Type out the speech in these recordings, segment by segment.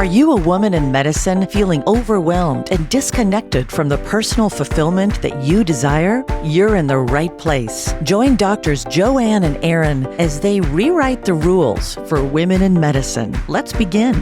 you a woman in medicine feeling overwhelmed and disconnected from the personal fulfillment that you desire? You're in the right place. Join Doctors Joanne and Aaron as they rewrite the rules for women in medicine. Let's begin.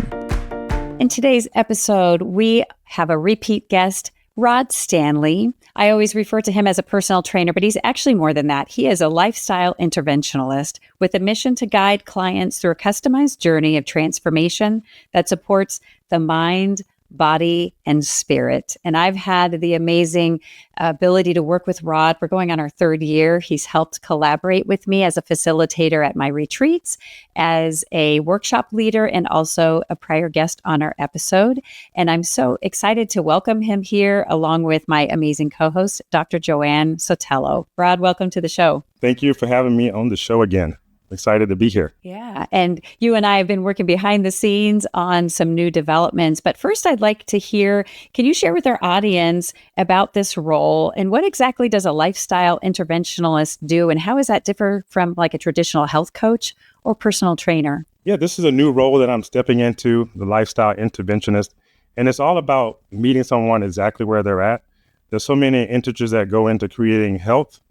In today's episode, we have a repeat guest, Rod Stanley. I always refer to him as a personal trainer, but he's actually more than that. He is a lifestyle interventionalist with a mission to guide clients through a customized journey of transformation that supports the mind, body, and spirit. And I've had the amazing ability to work with Rod. We're going on our third year. He's helped collaborate with me as a facilitator at my retreats, as a workshop leader, and also a prior guest on our episode. And I'm so excited to welcome him here along with my amazing co-host, Dr. Joanne Sotelo. Rod, welcome to the show. Thank you for having me on the show again. Excited to be here. Yeah. And you and I have been working behind the scenes on some new developments. But first, I'd like to hear, can you share with our audience about this role and what exactly does a lifestyle interventionalist do? And how does that differ from like a traditional health coach or personal trainer? Yeah, this is a new role that I'm stepping into, the lifestyle interventionist. And it's all about meeting someone exactly where they're at. There's so many integers that go into creating health.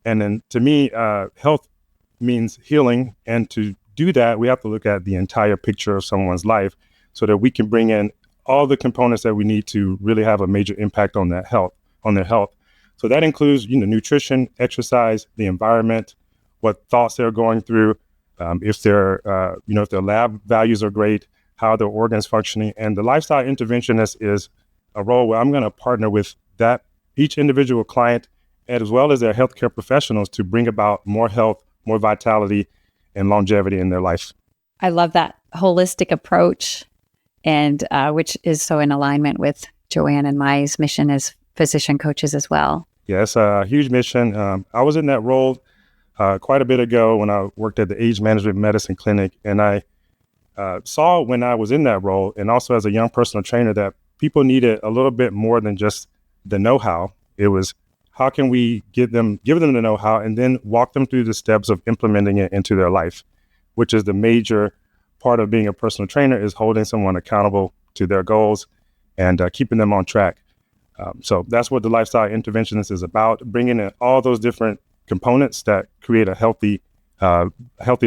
And then to me, health means healing. And to do that, we have to look at the entire picture of someone's life so that we can bring in all the components that we need to really have a major impact on their health. So that includes, nutrition, exercise, the environment, what thoughts they're going through, if their lab values are great, how their organs functioning. And the lifestyle interventionist is a role where I'm going to partner with each individual client as well as their healthcare professionals to bring about more health, more vitality, and longevity in their life. I love that holistic approach, and which is so in alignment with Joanne and my mission as physician coaches as well. Yeah, it's a huge mission. I was in that role quite a bit ago when I worked at the Age Management Medicine Clinic, and I saw when I was in that role, and also as a young personal trainer, that people needed a little bit more than just the know-how. It was, how can we give them the know-how and then walk them through the steps of implementing it into their life, which is the major part of being a personal trainer, is holding someone accountable to their goals and keeping them on track. So that's what the lifestyle interventionist is about, bringing in all those different components that create a healthy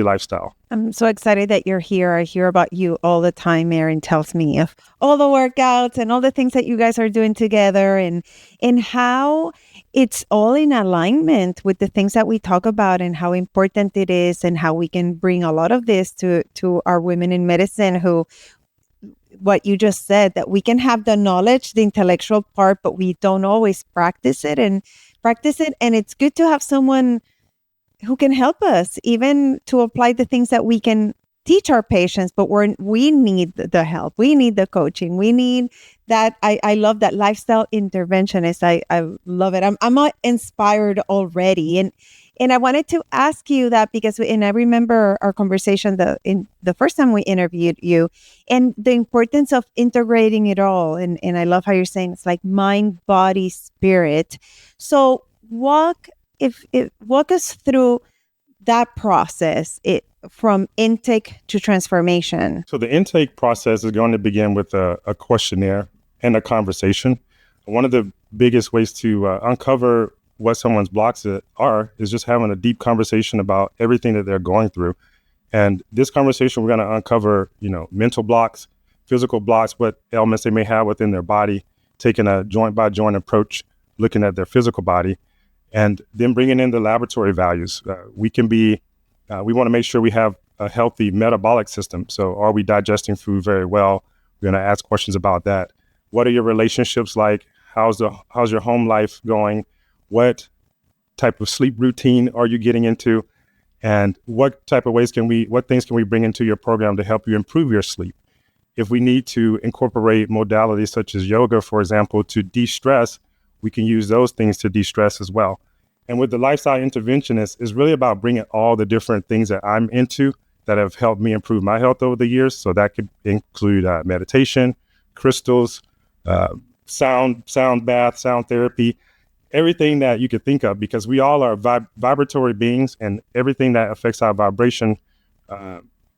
lifestyle. I'm so excited that you're here. I hear about you all the time. Erin tells me of all the workouts and all the things that you guys are doing together, and how it's all in alignment with the things that we talk about and how important it is, and how we can bring a lot of this to our women in medicine who, what you just said, that we can have the knowledge, the intellectual part, but we don't always practice it. And it's good to have someone who can help us even to apply the things that we can teach our patients, but we need the help. We need the coaching. We need that. I love that lifestyle interventionist. I love it. I'm inspired already. And I wanted to ask you that because, and I remember our conversation in the first time we interviewed you, and the importance of integrating it all. And I love how you're saying it's like mind, body, spirit. So walk us through that process, from intake to transformation. So the intake process is going to begin with a questionnaire and a conversation. One of the biggest ways to uncover what someone's blocks are is just having a deep conversation about everything that they're going through. And this conversation, we're going to uncover, mental blocks, physical blocks, what ailments they may have within their body, taking a joint by joint approach, looking at their physical body, and then bringing in the laboratory values. We want to make sure we have a healthy metabolic system. So are we digesting food very well? We're going to ask questions about that. What are your relationships like? How's your home life going? What type of sleep routine are you getting into? And what things can we bring into your program to help you improve your sleep? If we need to incorporate modalities such as yoga, for example, to de-stress, we can use those things to de-stress as well. And with the lifestyle interventionist, it's really about bringing all the different things that I'm into that have helped me improve my health over the years. So that could include meditation, crystals, sound bath, sound therapy, everything that you could think of, because we all are vibratory beings, and everything that affects our vibration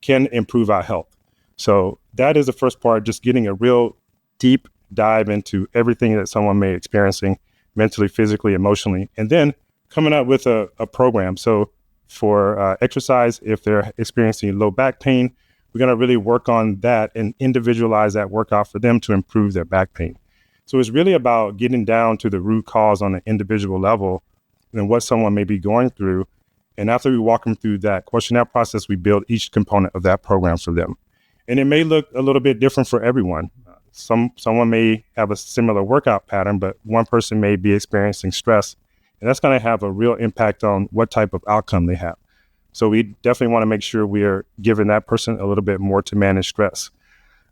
can improve our health. So that is the first part, just getting a real deep dive into everything that someone may be experiencing mentally, physically, emotionally, and then coming up with a program. So for exercise, if they're experiencing low back pain, we're going to really work on that and individualize that workout for them to improve their back pain. So it's really about getting down to the root cause on an individual level and what someone may be going through. And after we walk them through that questionnaire process, we build each component of that program for them. And it may look a little bit different for everyone. Someone may have a similar workout pattern, but one person may be experiencing stress. And that's going to have a real impact on what type of outcome they have. So we definitely want to make sure we are giving that person a little bit more to manage stress.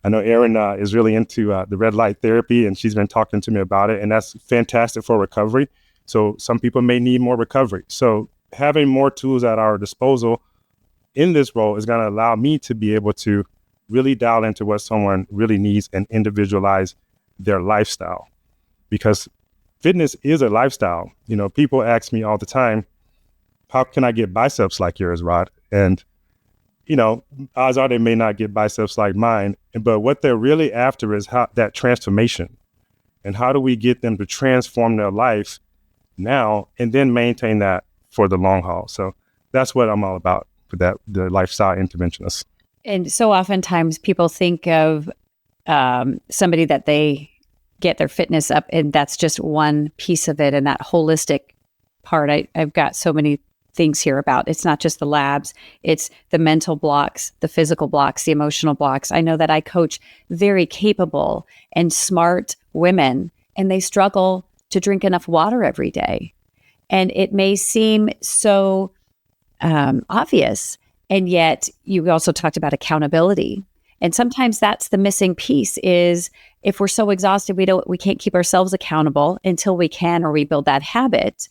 I know Erin is really into the red light therapy, and she's been talking to me about it, and that's fantastic for recovery. So some people may need more recovery. So having more tools at our disposal in this role is going to allow me to be able to really dial into what someone really needs and individualize their lifestyle. Because fitness is a lifestyle. You know, people ask me all the time, how can I get biceps like yours, Rod? And, you know, odds are they may not get biceps like mine, but what they're really after is how that transformation. And how do we get them to transform their life now and then maintain that for the long haul? So that's what I'm all about for that, the lifestyle interventionist. And so oftentimes people think of somebody that they get their fitness up, and that's just one piece of it. And that holistic part, I've got so many things here about. It's not just the labs, it's the mental blocks, the physical blocks, the emotional blocks. I know that I coach very capable and smart women, and they struggle to drink enough water every day. And it may seem so obvious. And yet you also talked about accountability. And sometimes that's the missing piece is if we're so exhausted, we can't keep ourselves accountable until we can, or we build that habit.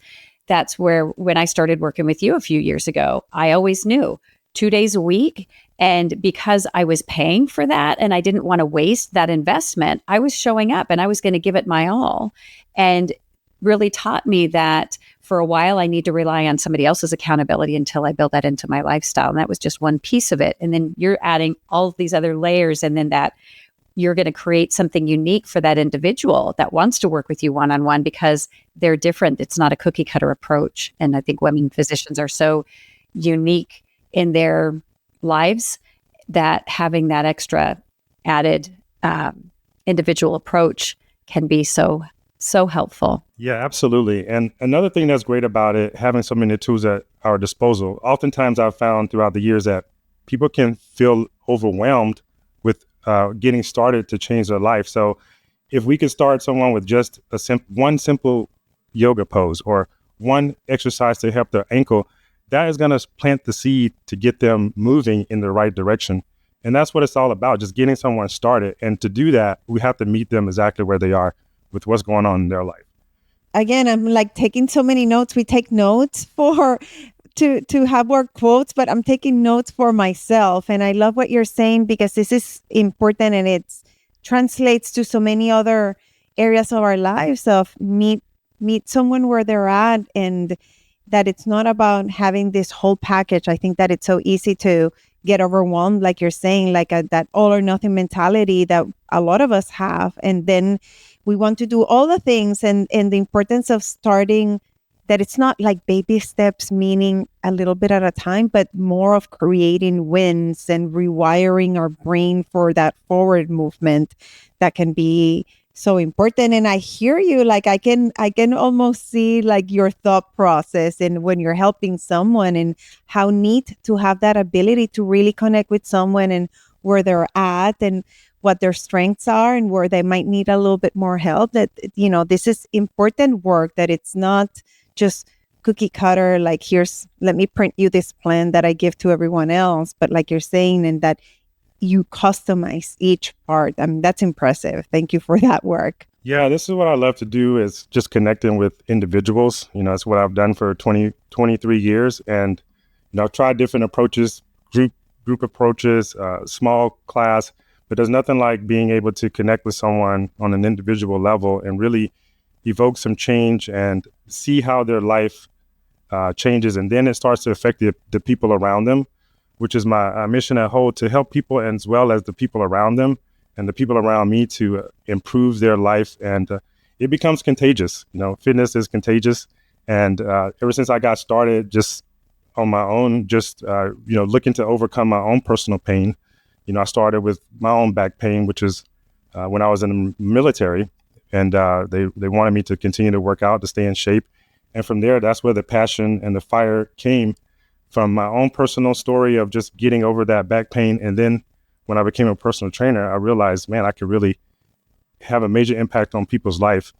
That's where, when I started working with you a few years ago, I always knew 2 days a week. And because I was paying for that and I didn't want to waste that investment, I was showing up and I was going to give it my all. And really taught me that for a while, I need to rely on somebody else's accountability until I build that into my lifestyle. And that was just one piece of it. And then you're adding all of these other layers, and then that you're going to create something unique for that individual that wants to work with you one-on-one because they're different. It's not a cookie cutter approach. And I think women physicians are so unique in their lives that having that extra added individual approach can be so helpful. Yeah, absolutely. And another thing that's great about it, having so many tools at our disposal, oftentimes I've found throughout the years that people can feel overwhelmed with getting started to change their life. So if we could start someone with just one simple yoga pose or one exercise to help their ankle, that is going to plant the seed to get them moving in the right direction. And that's what it's all about, just getting someone started. And to do that, we have to meet them exactly where they are with what's going on in their life. Again, I'm like taking so many notes. We take notes to have our quotes, but I'm taking notes for myself. And I love what you're saying because this is important, and it translates to so many other areas of our lives of meet someone where they're at, and that it's not about having this whole package. I think that it's so easy to get overwhelmed, like you're saying, like that all or nothing mentality that a lot of us have. And then we want to do all the things, and the importance of starting, that it's not like baby steps, meaning a little bit at a time, but more of creating wins and rewiring our brain for that forward movement that can be so important. And I hear you, like I can almost see like your thought process, and when you're helping someone, and how neat to have that ability to really connect with someone and where they're at and what their strengths are and where they might need a little bit more help. That, you know, this is important work, that it's not just cookie cutter, like let me print you this plan that I give to everyone else. But like you're saying, and that you customize each part. I mean, that's impressive. Thank you for that work. Yeah, this is what I love to do, is just connecting with individuals. You know, it's what I've done for 23 years. And, you know, I've tried different approaches, group approaches, small class, but there's nothing like being able to connect with someone on an individual level and really evoke some change and see how their life changes. And then it starts to affect the people around them. which is my mission at whole, to help people as well as the people around them and the people around me to improve their life. And it becomes contagious. Fitness is contagious. And ever since I got started just on my own, just, looking to overcome my own personal pain, I started with my own back pain, which is when I was in the military. And they wanted me to continue to work out, to stay in shape. And from there, that's where the passion and the fire came, from my own personal story of just getting over that back pain. And then when I became a personal trainer, I realized, man, I could really have a major impact on people's life.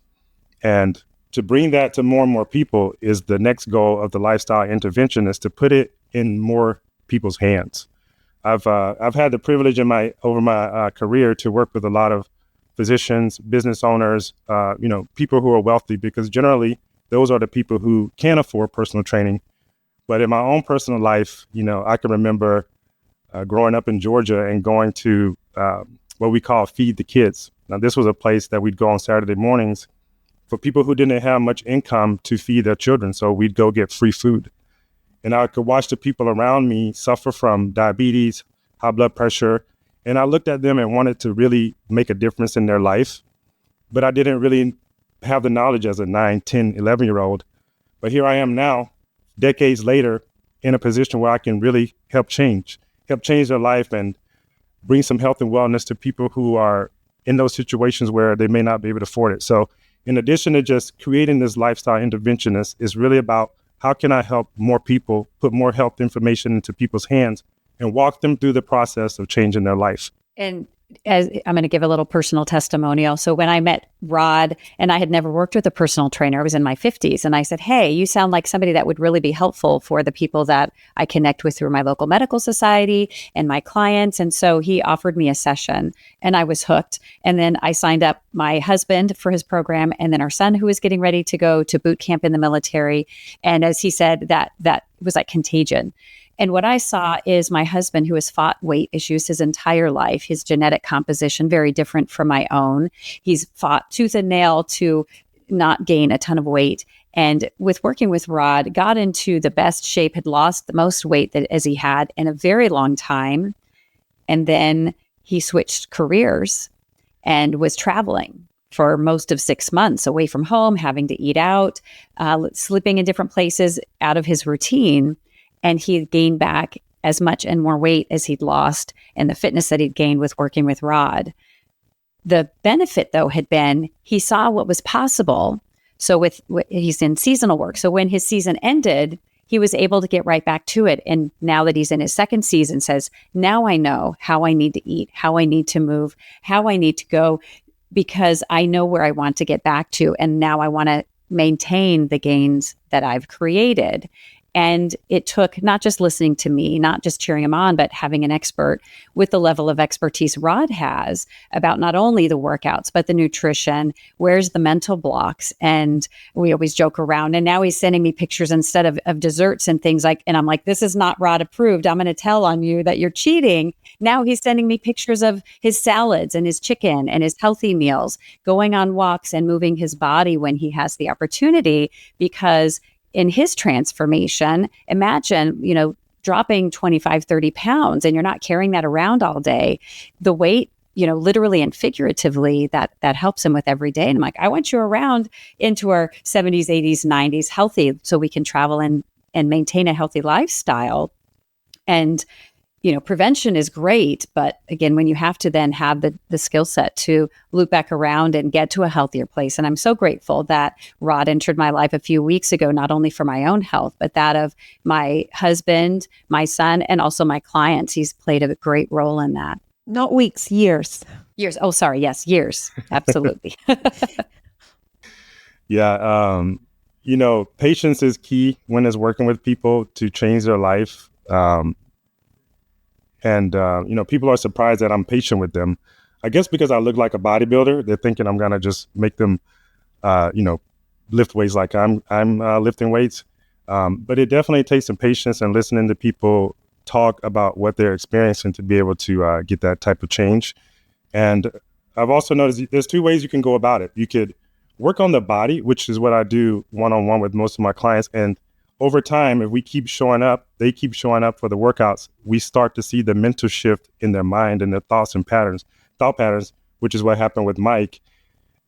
And to bring that to more and more people is the next goal of the lifestyle intervention, is to put it in more people's hands. I've had the privilege over my career to work with a lot of physicians, business owners, people who are wealthy, because generally those are the people who can afford personal training. But in my own personal life, I can remember growing up in Georgia and going to what we call Feed the Kids. Now, this was a place that we'd go on Saturday mornings for people who didn't have much income to feed their children. So we'd go get free food. And I could watch the people around me suffer from diabetes, high blood pressure. And I looked at them and wanted to really make a difference in their life. But I didn't really have the knowledge as a 9, 10, 11-year-old. But here I am now, decades later, in a position where I can really help change their life and bring some health and wellness to people who are in those situations where they may not be able to afford it. So in addition to just creating this lifestyle interventionist, is really about how can I help more people, put more health information into people's hands and walk them through the process of changing their life. And as I'm going to give a little personal testimonial. So when I met Rod, and I had never worked with a personal trainer, I was in my 50s, and I said, hey, you sound like somebody that would really be helpful for the people that I connect with through my local medical society and my clients. And so he offered me a session, and I was hooked. And then I signed up my husband for his program, and then our son, who was getting ready to go to boot camp in the military. And as he said, that was like contagion. And what I saw is my husband, who has fought weight issues his entire life, his genetic composition, very different from my own. He's fought tooth and nail to not gain a ton of weight. And with working with Rod, got into the best shape, had lost the most weight that as he had in a very long time. And then he switched careers and was traveling for most of 6 months away from home, having to eat out, sleeping in different places out of his routine. And he gained back as much and more weight as he'd lost, and the fitness that he'd gained with working with Rod. The benefit, though, had been he saw what was possible. So he's in seasonal work. So when his season ended, he was able to get right back to it. And now that he's in his second season, says, now I know how I need to eat, how I need to move, how I need to go, because I know where I want to get back to. And now I want to maintain the gains that I've created. And it took not just listening to me, not just cheering him on, but having an expert with the level of expertise Rod has about not only the workouts, but the nutrition, where's the mental blocks. And we always joke around. And now he's sending me pictures instead of desserts and things like, and I'm like, this is not Rod approved. I'm going to tell on you that you're cheating. Now he's sending me pictures of his salads and his chicken and his healthy meals, going on walks and moving his body when he has the opportunity, because in his transformation, imagine, dropping 25, 30 pounds and you're not carrying that around all day. The weight, literally and figuratively, that helps him with every day. And I'm like, I want you around into our 70s, 80s, 90s, healthy, so we can travel and maintain a healthy lifestyle. And prevention is great, but again, when you have to then have the skill set to loop back around and get to a healthier place. And I'm so grateful that Rod entered my life a few weeks ago, not only for my own health, but that of my husband, my son, and also my clients. He's played a great role in that. Not weeks, years. Years. Oh, sorry. Yes, years. Absolutely. Yeah. Patience is key when it's working with people to change their life. And people are surprised that I'm patient with them. I guess because I look like a bodybuilder, they're thinking I'm going to just make them, lift weights like I'm lifting weights. But it definitely takes some patience and listening to people talk about what they're experiencing to be able to get that type of change. And I've also noticed there's 2 ways you can go about it. You could work on the body, which is what I do one-on-one with most of my clients. And over time, if we keep showing up, they keep showing up for the workouts, we start to see the mental shift in their mind and their thought patterns, which is what happened with Mike.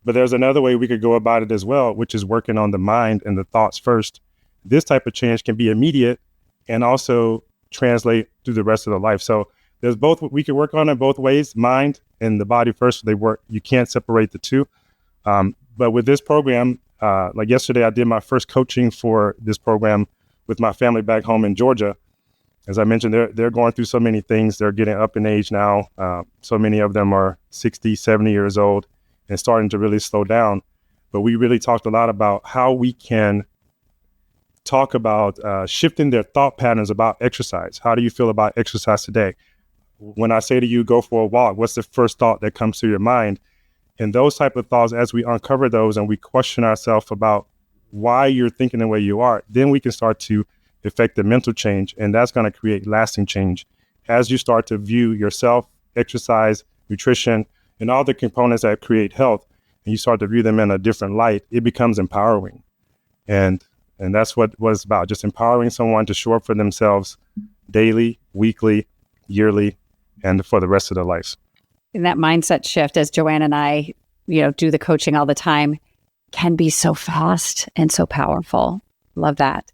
But there's another way we could go about it as well, which is working on the mind and the thoughts first. This type of change can be immediate and also translate through the rest of the life. So there's both, we could work on it both ways, mind and the body first. They work, you can't separate the two. But with this program, like yesterday, I did my first coaching for this program with my family back home in Georgia. As I mentioned, they're going through so many things. They're getting up in age now. So many of them are 60, 70 years old and starting to really slow down. But we really talked a lot about how we can talk about shifting their thought patterns about exercise. How do you feel about exercise today? When I say to you, go for a walk, what's the first thought that comes to your mind? And those type of thoughts, as we uncover those and we question ourselves about why you're thinking the way you are, then we can start to affect the mental change. And that's going to create lasting change. As you start to view yourself, exercise, nutrition, and all the components that create health, and you start to view them in a different light, it becomes empowering. And that's what it was about, just empowering someone to show up for themselves daily, weekly, yearly, and for the rest of their lives. And that mindset shift, as Joanne and I, do the coaching all the time, can be so fast and so powerful. Love that.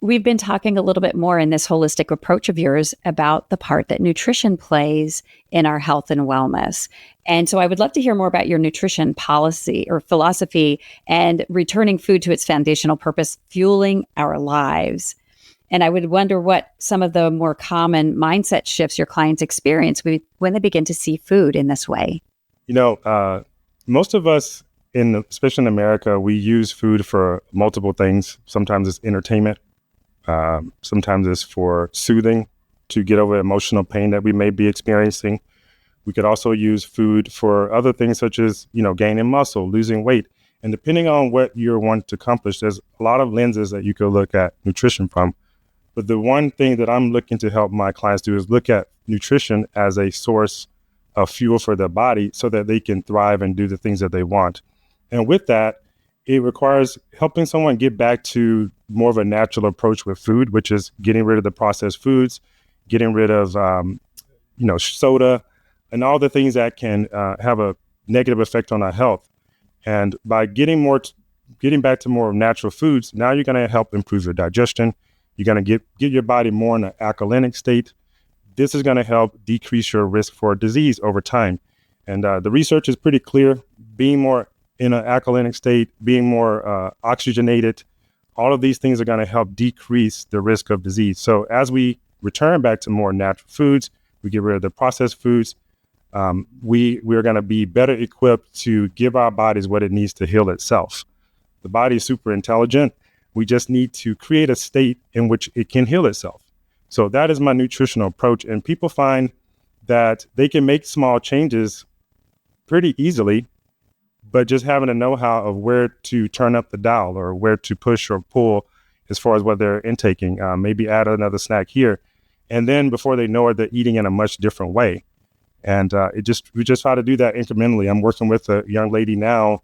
We've been talking a little bit more in this holistic approach of yours about the part that nutrition plays in our health and wellness. And so I would love to hear more about your nutrition policy or philosophy and returning food to its foundational purpose, fueling our lives. And I would wonder what some of the more common mindset shifts your clients experience when they begin to see food in this way. Most of us, especially in America, we use food for multiple things. Sometimes it's entertainment. Sometimes it's for soothing, to get over emotional pain that we may be experiencing. We could also use food for other things such as, gaining muscle, losing weight. And depending on what you want to accomplish, there's a lot of lenses that you could look at nutrition from. But the one thing that I'm looking to help my clients do is look at nutrition as a source of fuel for their body so that they can thrive and do the things that they want. And with that, it requires helping someone get back to more of a natural approach with food, which is getting rid of the processed foods, getting rid of, soda, and all the things that can have a negative effect on our health. And by getting back to more natural foods, now you're going to help improve your digestion. You're going to get your body more in an alkalinic state. This is going to help decrease your risk for disease over time. And the research is pretty clear. Being more in an alkalinic state, being more oxygenated, all of these things are going to help decrease the risk of disease. So as we return back to more natural foods, we get rid of the processed foods, we're going to be better equipped to give our bodies what it needs to heal itself. The body is super intelligent. We just need to create a state in which it can heal itself. So that is my nutritional approach. And people find that they can make small changes pretty easily, but just having a know-how of where to turn up the dial or where to push or pull as far as what they're intaking, maybe add another snack here. And then before they know it, they're eating in a much different way. And we just try to do that incrementally. I'm working with a young lady now.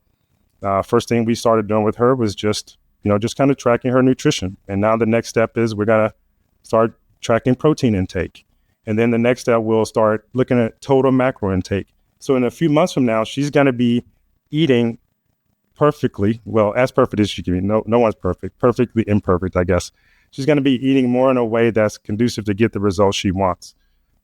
First thing we started doing with her was just kind of tracking her nutrition. And now the next step is we're going to start tracking protein intake. And then the next step, we'll start looking at total macro intake. So in a few months from now, she's going to be eating perfectly, well, as perfect as she can be. No one's perfect, perfectly imperfect, I guess. She's going to be eating more in a way that's conducive to get the results she wants.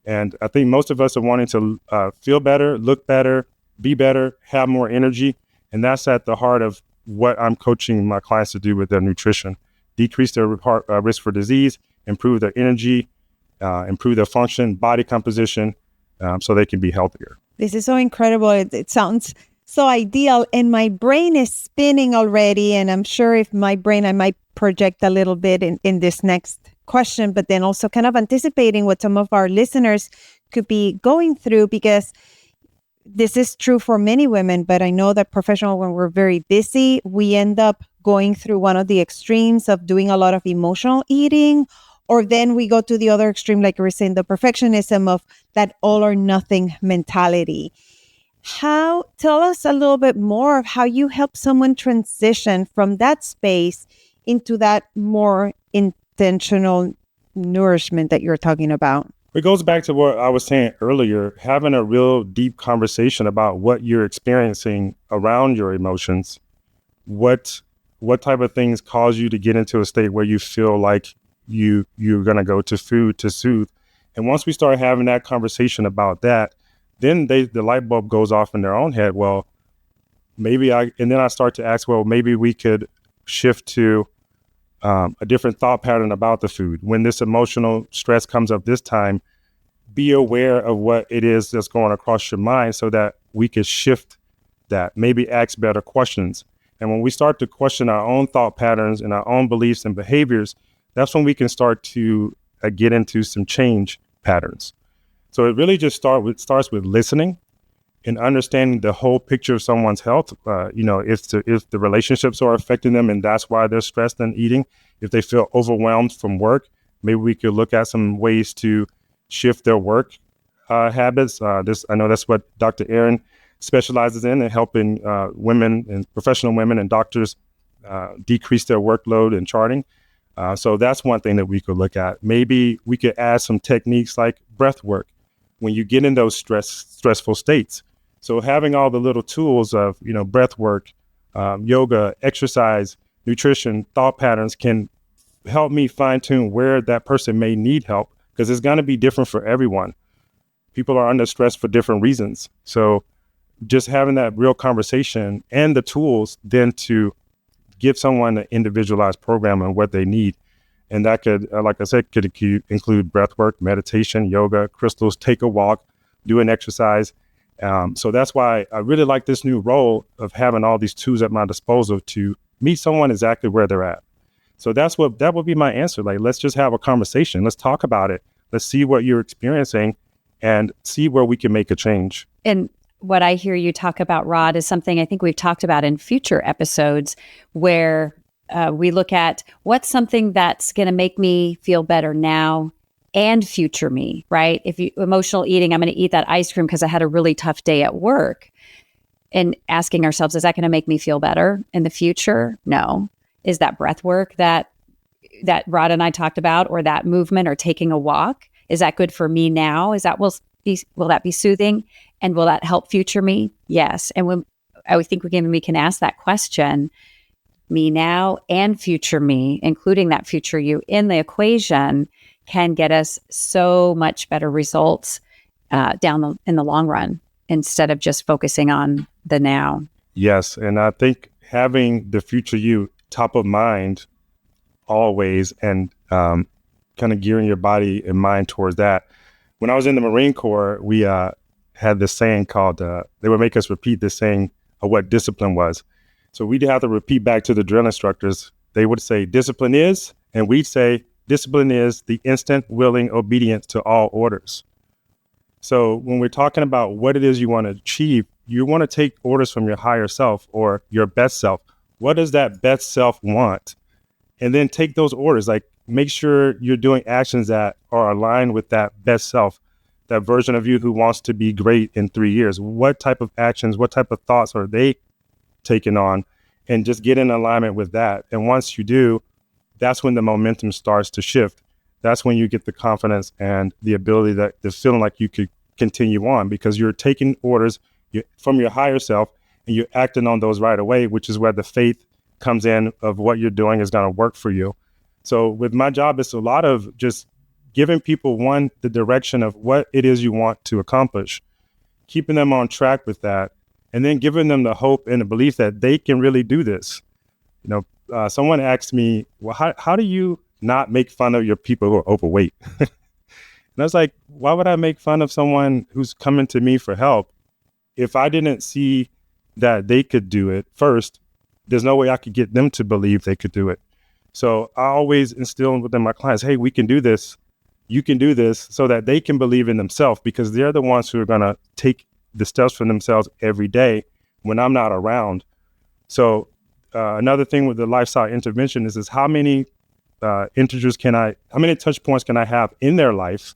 And I think most of us are wanting to feel better, look better, be better, have more energy. And that's at the heart of what I'm coaching my clients to do with their nutrition. Decrease their risk for disease, improve their energy, improve their function, body composition, so they can be healthier. This is so incredible. It sounds so ideal, and my brain is spinning already. And I'm sure I might project a little bit in this next question, but then also kind of anticipating what some of our listeners could be going through, because this is true for many women, but I know that professional, when we're very busy, we end up going through one of the extremes of doing a lot of emotional eating, or then we go to the other extreme, like you were saying, the perfectionism of that all or nothing mentality. Tell us a little bit more of how you help someone transition from that space into that more intentional nourishment that you're talking about? It goes back to what I was saying earlier, having a real deep conversation about what you're experiencing around your emotions. What type of things cause you to get into a state where you feel like you're going to go to food to soothe? And once we start having that conversation about that, then the light bulb goes off in their own head. Well, and then I start to ask, well, maybe we could shift to a different thought pattern about the food. When this emotional stress comes up this time, be aware of what it is that's going across your mind so that we could shift that, maybe ask better questions. And when we start to question our own thought patterns and our own beliefs and behaviors, that's when we can start to get into some change patterns. So it really just starts with listening and understanding the whole picture of someone's health. If the relationships are affecting them and that's why they're stressed and eating, if they feel overwhelmed from work, maybe we could look at some ways to shift their work habits. I know that's what Dr. Aaron specializes in helping women and professional women and doctors decrease their workload and charting. So that's one thing that we could look at. Maybe we could add some techniques like breath work when you get in those stressful states. So having all the little tools of, breath work, yoga, exercise, nutrition, thought patterns can help me fine tune where that person may need help, because it's going to be different for everyone. People are under stress for different reasons. So just having that real conversation and the tools then to give someone an individualized program on what they need. And that could, like I said, could include breath work, meditation, yoga, crystals, take a walk, do an exercise. So that's why I really like this new role of having all these tools at my disposal to meet someone exactly where they're at. So that would be my answer. Like, let's just have a conversation. Let's talk about it. Let's see what you're experiencing and see where we can make a change. And what I hear you talk about, Rod, is something I think we've talked about in future episodes, where we look at what's something that's going to make me feel better now and future me, right? If you emotional eating, I'm going to eat that ice cream because I had a really tough day at work. And asking ourselves, is that going to make me feel better in the future? No. Is that breath work that Rod and I talked about, or that movement, or taking a walk, is that good for me now? Will that be soothing? And will that help future me? Yes. And I think we can ask that question, me now and future me, including that future you in the equation, can get us so much better results in the long run, instead of just focusing on the now. Yes. And I think having the future you top of mind always, and kind of gearing your body and mind towards that. When I was in the Marine Corps, we had this saying called, they would make us repeat this saying of what discipline was. So we'd have to repeat back to the drill instructors. They would say, discipline is, and we'd say, discipline is the instant, willing obedience to all orders. So when we're talking about what it is you want to achieve, you want to take orders from your higher self or your best self. What does that best self want? And then take those orders, like make sure you're doing actions that are aligned with that best self, that version of you who wants to be great in 3 years. What type of actions, what type of thoughts are they taking on? And just get in alignment with that. And once you do, that's when the momentum starts to shift. That's when you get the confidence and the ability, the feeling like you could continue on, because you're taking orders from your higher self and you're acting on those right away, which is where the faith comes in of what you're doing is going to work for you. So with my job, it's a lot of just giving people, the direction of what it is you want to accomplish, keeping them on track with that, and then giving them the hope and the belief that they can really do this. Someone asked me, well, how do you not make fun of your people who are overweight? And I was like, why would I make fun of someone who's coming to me for help? If I didn't see that they could do it first, there's no way I could get them to believe they could do it. So I always instill within my clients, hey, we can do this. You can do this, so that they can believe in themselves, because they're the ones who are going to take the steps for themselves every day when I'm not around. So another thing with the lifestyle intervention is how many how many touch points can I have in their life,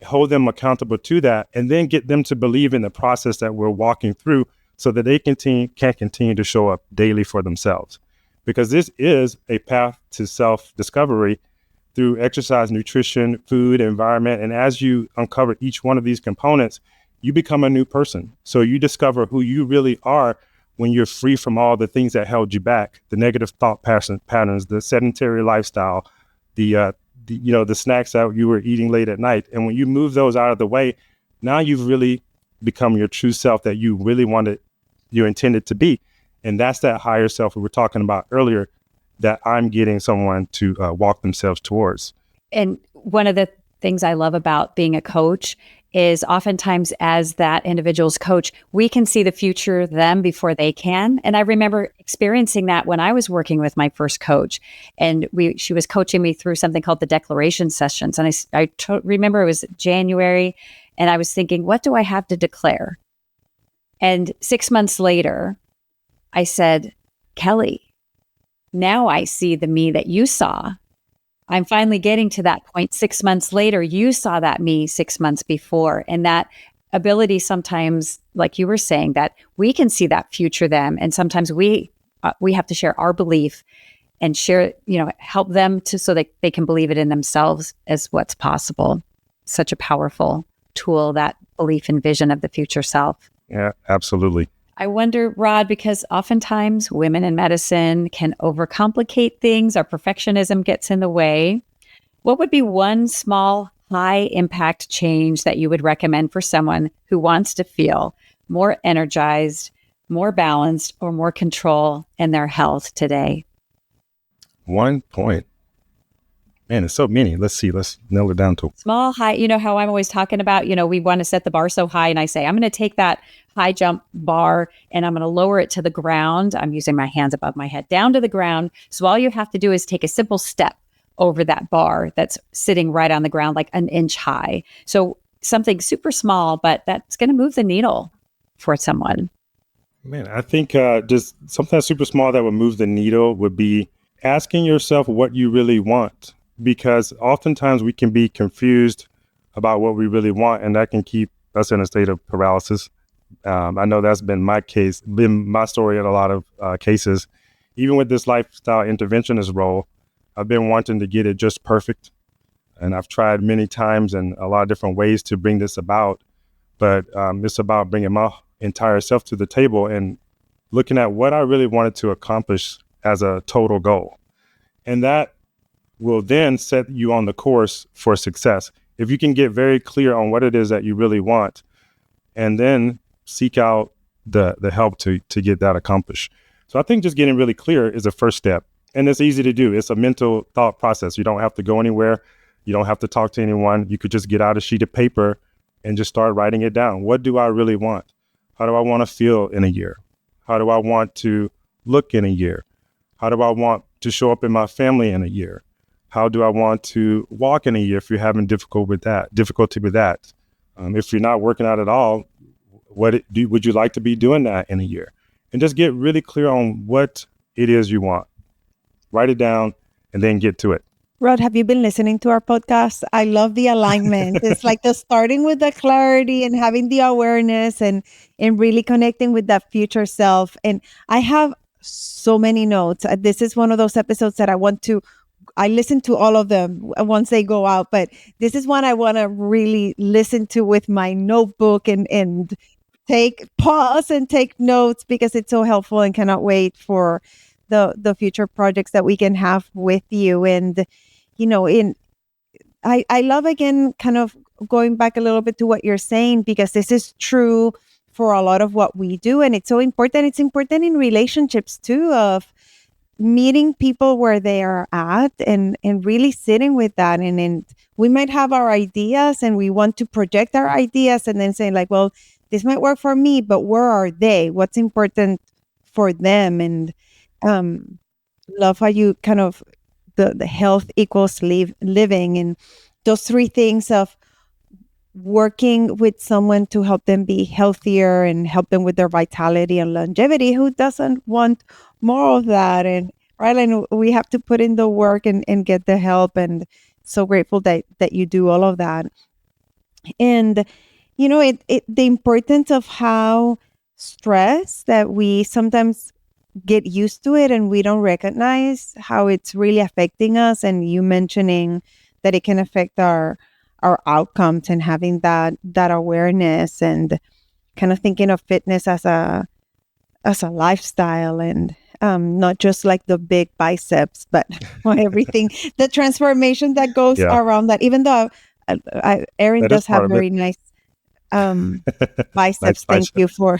hold them accountable to that, and then get them to believe in the process that we're walking through, so that they can continue to show up daily for themselves. because this is a path to self-discovery through exercise, nutrition, food, environment. And as you uncover each one of these components, you become a new person. So you discover who you really are when you're free from all the things that held you back, the negative thought patterns, the sedentary lifestyle, the snacks that you were eating late at night. And when you move those out of the way, now you've really become your true self that you really you intended to be. And that's that higher self we were talking about earlier, that I'm getting someone to walk themselves towards. And one of the things I love about being a coach is oftentimes as that individual's coach, we can see the future them before they can. And I remember experiencing that when I was working with my first coach, and she was coaching me through something called the declaration sessions. And I remember it was January, and I was thinking, what do I have to declare? And 6 months later, I said, Kelly, now I see the me that you saw. I'm finally getting to that point 6 months later. You saw that me 6 months before. And that ability sometimes, like you were saying, that we can see that future them. And sometimes we have to share our belief and share, help them so that they can believe it in themselves as what's possible. Such a powerful tool, that belief and vision of the future self. Yeah, absolutely. I wonder, Rod, because oftentimes women in medicine can overcomplicate things. Our perfectionism gets in the way. What would be one small, high impact change that you would recommend for someone who wants to feel more energized, more balanced, or more control in their health today? 1 point. Man, it's so many. Let's see. Let's nail it down to small, high. You know how I'm always talking about, we want to set the bar so high. And I say, I'm going to take that high jump bar and I'm going to lower it to the ground. I'm using my hands above my head down to the ground. So all you have to do is take a simple step over that bar that's sitting right on the ground, like an inch high. So something super small, but that's going to move the needle for someone. Man, I think just something that's super small that would move the needle would be asking yourself what you really want. Because oftentimes we can be confused about what we really want, and that can keep us in a state of paralysis. I know that's been my story in a lot of cases. Even with this lifestyle interventionist role, I've been wanting to get it just perfect. And I've tried many times and a lot of different ways to bring this about. But it's about bringing my entire self to the table and looking at what I really wanted to accomplish as a total goal. And that will then set you on the course for success. If you can get very clear on what it is that you really want, and then seek out the help to get that accomplished. So I think just getting really clear is the first step. And it's easy to do. It's a mental thought process. You don't have to go anywhere. You don't have to talk to anyone. You could just get out a sheet of paper and just start writing it down. What do I really want? How do I want to feel in a year? How do I want to look in a year? How do I want to show up in my family in a year? How do I want to walk in a year if you're having difficulty with that? If you're not working out at all, would you like to be doing that in a year? And just get really clear on what it is you want. Write it down and then get to it. Rod, have you been listening to our podcast? I love the alignment. It's like the starting with the clarity and having the awareness and really connecting with that future self. And I have so many notes. This is one of those episodes that I listen to all of them once they go out, but this is one I want to really listen to with my notebook and pause and take notes because it's so helpful, and cannot wait for the future projects that we can have with you. And, I love, again, kind of going back a little bit to what you're saying, because this is true for a lot of what we do. And it's so important. It's important in relationships too, of meeting people where they are at and really sitting with that. And we might have our ideas and we want to project our ideas and then say like, well, this might work for me, but where are they? What's important for them? And love how you kind of the health equals living, and those three things of working with someone to help them be healthier and help them with their vitality and longevity. Who doesn't want more of that? And right, and we have to put in the work and get the help, and so grateful that you do all of that. And the importance of how stress that we sometimes get used to it and we don't recognize how it's really affecting us. And you mentioning that it can affect our outcomes, and having that awareness, and kind of thinking of fitness as a lifestyle, and not just like the big biceps, but everything, the transformation that goes around that. Even though Erin does have very nice biceps. Thank you for.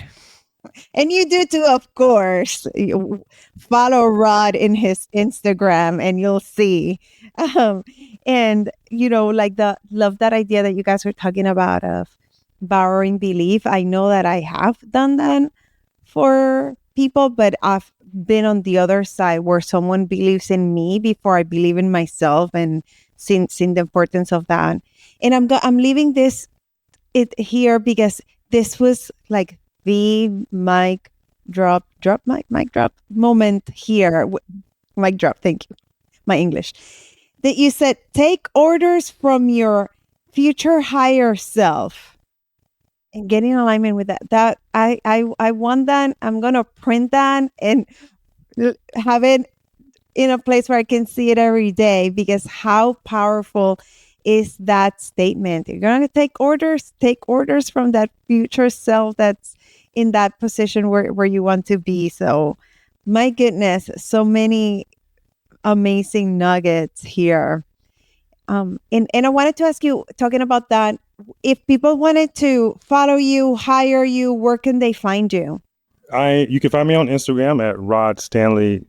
And you do too, of course. You follow Rod in his Instagram and you'll see. And, like love that idea that you guys were talking about of borrowing belief. I know that I have done that for people, but I've been on the other side where someone believes in me before I believe in myself, and seen the importance of that. And I'm leaving it here because this was like the mic drop moment here. Mic drop. Thank you. My English. That you said, take orders from your future higher self, and get in alignment with that. That I want that. I'm going to print that and have it in a place where I can see it every day, because how powerful is that statement? You're going to take orders from that future self that's in that position where you want to be. So my goodness, so many amazing nuggets here. And I wanted to ask you, talking about that, if people wanted to follow you, hire you, where can they find you? You can find me on Instagram at rodstanley.li.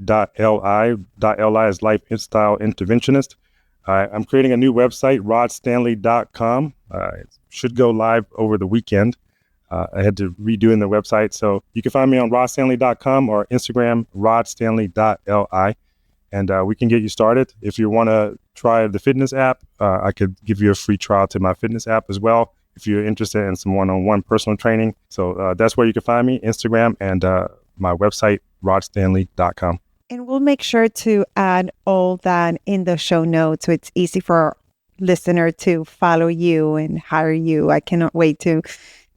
.li is Life and Style Interventionist. I'm creating a new website, rodstanley.com. It should go live over the weekend. I had to redo the website. So you can find me on rodstanley.com or Instagram, rodstanley.li. And we can get you started. If you want to try the fitness app, I could give you a free trial to my fitness app as well, if you're interested in some one-on-one personal training. So that's where you can find me, Instagram, and my website, rodstanley.com. And we'll make sure to add all that in the show notes, so it's easy for our listener to follow you and hire you. I cannot wait to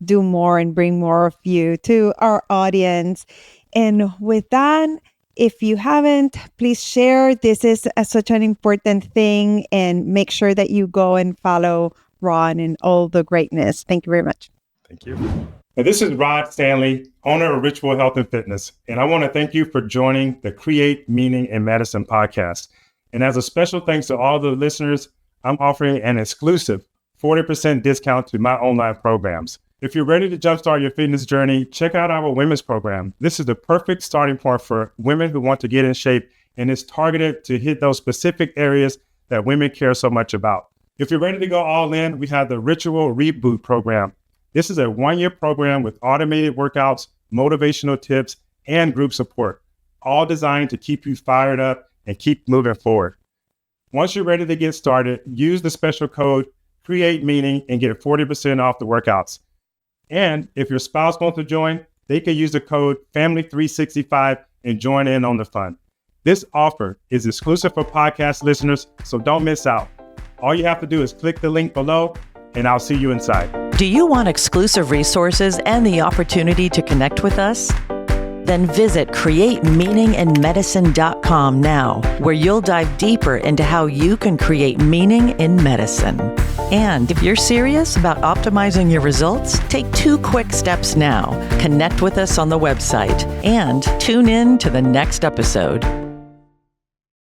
do more and bring more of you to our audience. And with that, if you haven't, please share. This is such an important thing, and make sure that you go and follow Rod and all the greatness. Thank you very much. Thank you. And this is Rod Stanley, owner of Ritual Health and Fitness. And I want to thank you for joining the Create Meaning in Medicine podcast. And as a special thanks to all the listeners, I'm offering an exclusive 40% discount to my online programs. If you're ready to jumpstart your fitness journey, check out our women's program. This is the perfect starting point for women who want to get in shape, and it's targeted to hit those specific areas that women care so much about. If you're ready to go all in, we have the Ritual Reboot program. This is a 1-year program with automated workouts, motivational tips, and group support, all designed to keep you fired up and keep moving forward. Once you're ready to get started, use the special code Create Meaning and get 40% off the workouts. And if your spouse wants to join, they can use the code Family365 and join in on the fun. This offer is exclusive for podcast listeners, so don't miss out. All you have to do is click the link below, and I'll see you inside. Do you want exclusive resources and the opportunity to connect with us? Then visit createmeaninginmedicine.com now, where you'll dive deeper into how you can create meaning in medicine. And if you're serious about optimizing your results, take 2 quick steps now. Connect with us on the website and tune in to the next episode.